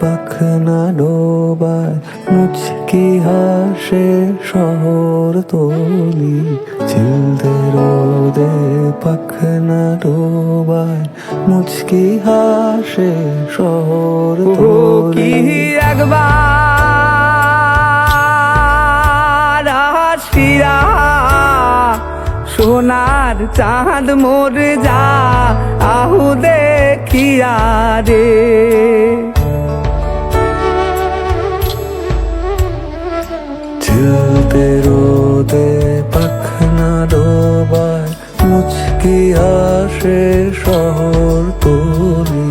পাখনা ডোবায় মুচকি হাসে শহর তলি, ঝিলতে রোদে পাখনা ডোবায় মুচকি হাসে শহর তলি। একবার আসিয়া সোনার চাঁদ মোর যা আহু দেখিয়া রে, ঝিলতে রোদে পাখনা ডোবায় মুচকি হাসে শহর তলি,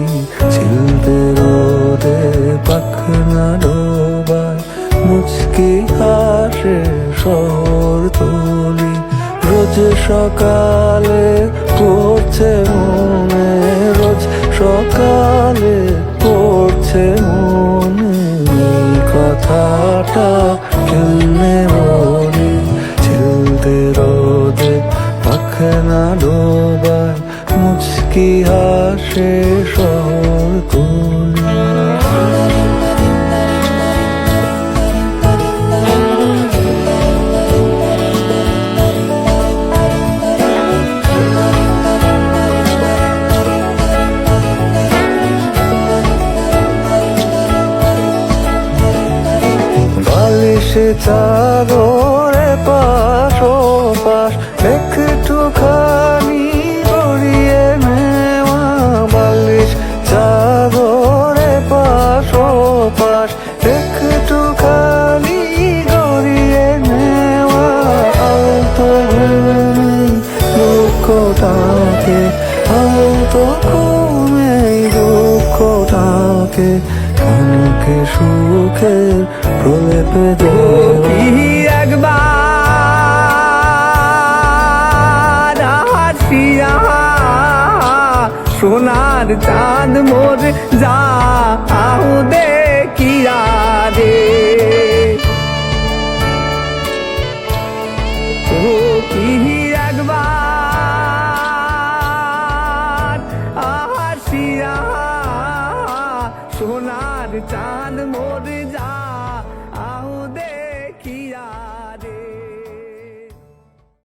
ঝিলতে রোদে পাখনা ডোবায় মুচকি হাসে শহর তলি। রোজ সকালে পড়ছে মনে, রোজ সকালে পড়ছে মনে এই কথাটা কেমনে বলি, ঝিলতে রোদে পাখনা ডোবায় মুচকি হাসে শহর তলি। বালিশে চাদরে পাশ ও পাশ একটুখানি গড়িয়ে নেওয়া, বালিশ চাদরে পাশ ও পাশ একটুখানি গড়িয়ে নেওয়া। আলতো ঘুমে দুঃখটাকে, আলতো ঘুমে দুঃখটাকে কানকে সুখের প্রলেপে দেওয়া। একবার আসিয়া সোনার চাঁদ মোর যা আহু দেখিয়া রে, ও কি একবার আসিয়া সোনার চাঁদ